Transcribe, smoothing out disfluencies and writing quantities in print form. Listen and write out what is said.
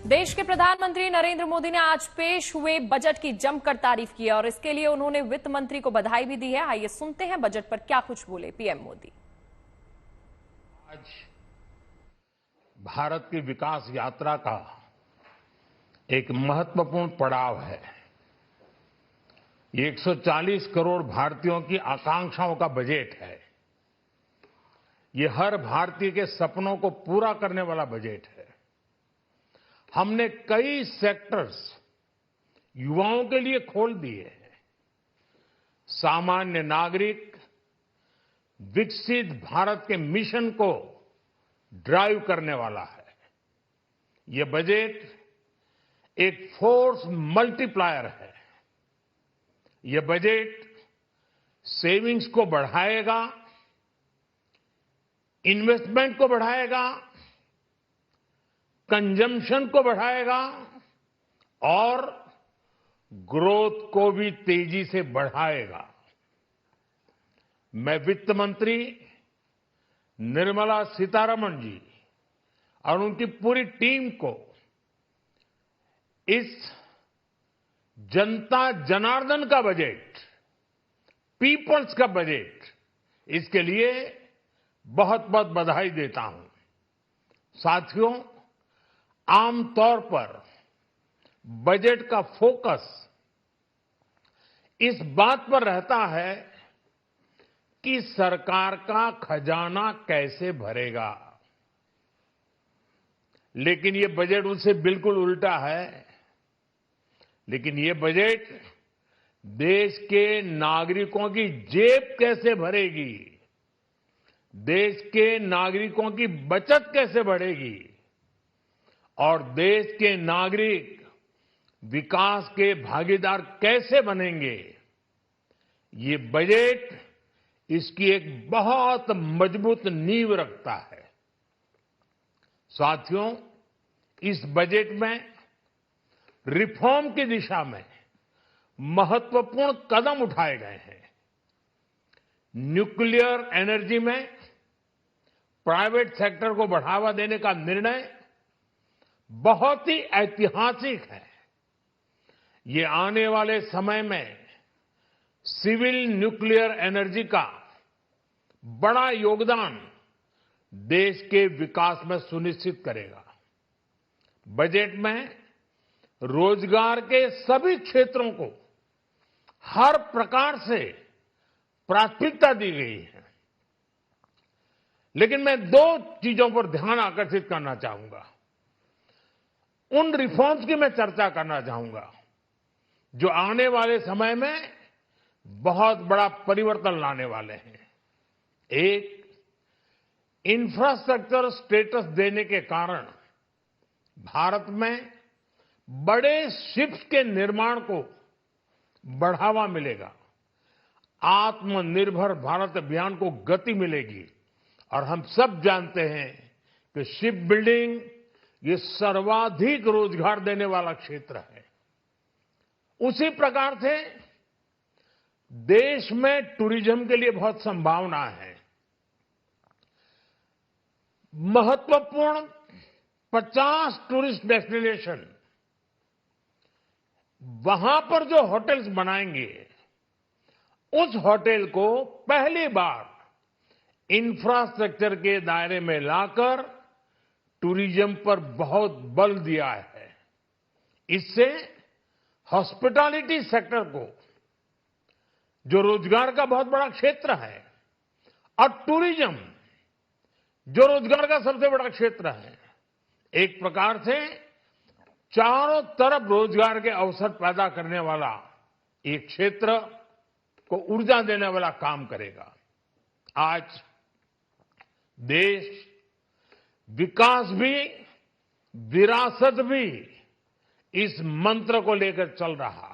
देश के प्रधानमंत्री नरेंद्र मोदी ने आज पेश हुए बजट की जमकर तारीफ की है और इसके लिए उन्होंने वित्त मंत्री को बधाई भी दी है। आइए सुनते हैं बजट पर क्या कुछ बोले पीएम मोदी। आज भारत की विकास यात्रा का एक महत्वपूर्ण पड़ाव है। ये 140 करोड़ भारतीयों की आकांक्षाओं का बजट है। ये हर भारतीय के सपनों को पूरा करने वाला बजट है। हमने कई सेक्टर्स युवाओं के लिए खोल दिए हैं। सामान्य नागरिक विकसित भारत के मिशन को ड्राइव करने वाला है। ये बजट एक फोर्स मल्टीप्लायर है। ये बजट सेविंग्स को बढ़ाएगा, इन्वेस्टमेंट को बढ़ाएगा, कंजम्पशन को बढ़ाएगा और ग्रोथ को भी तेजी से बढ़ाएगा। मैं वित्त मंत्री निर्मला सीतारमण जी और उनकी पूरी टीम को इस जनता जनार्दन का बजट, पीपल्स का बजट, इसके लिए बहुत बहुत बधाई देता हूं। साथियों, आमतौर पर बजट का फोकस इस बात पर रहता है कि सरकार का खजाना कैसे भरेगा, लेकिन ये बजट उससे बिल्कुल उल्टा है। लेकिन ये बजट देश के नागरिकों की जेब कैसे भरेगी, देश के नागरिकों की बचत कैसे बढ़ेगी और देश के नागरिक विकास के भागीदार कैसे बनेंगे, ये बजट इसकी एक बहुत मजबूत नींव रखता है। साथियों, इस बजट में रिफॉर्म की दिशा में महत्वपूर्ण कदम उठाए गए हैं। न्यूक्लियर एनर्जी में प्राइवेट सेक्टर को बढ़ावा देने का निर्णय बहुत ही ऐतिहासिक है। ये आने वाले समय में सिविल न्यूक्लियर एनर्जी का बड़ा योगदान देश के विकास में सुनिश्चित करेगा। बजट में रोजगार के सभी क्षेत्रों को हर प्रकार से प्राथमिकता दी गई है। लेकिन मैं दो चीजों पर ध्यान आकर्षित करना चाहूंगा। उन रिफॉर्म्स की मैं चर्चा करना चाहूंगा जो आने वाले समय में बहुत बड़ा परिवर्तन लाने वाले हैं। एक, इंफ्रास्ट्रक्चर स्टेटस देने के कारण भारत में बड़े शिप्स के निर्माण को बढ़ावा मिलेगा। आत्मनिर्भर भारत अभियान को गति मिलेगी और हम सब जानते हैं कि शिप बिल्डिंग ये सर्वाधिक रोजगार देने वाला क्षेत्र है। उसी प्रकार से देश में टूरिज्म के लिए बहुत संभावना है। महत्वपूर्ण 50 टूरिस्ट डेस्टिनेशन, वहां पर जो होटल्स बनाएंगे, उस होटल को पहली बार इंफ्रास्ट्रक्चर के दायरे में लाकर टूरिज्म पर बहुत बल दिया है। इससे हॉस्पिटैलिटी सेक्टर को, जो रोजगार का बहुत बड़ा क्षेत्र है, और टूरिज्म जो रोजगार का सबसे बड़ा क्षेत्र है, एक प्रकार से चारों तरफ रोजगार के अवसर पैदा करने वाला एक क्षेत्र को ऊर्जा देने वाला काम करेगा। आज देश विकास भी, विरासत भी, इस मंत्र को लेकर चल रहा है।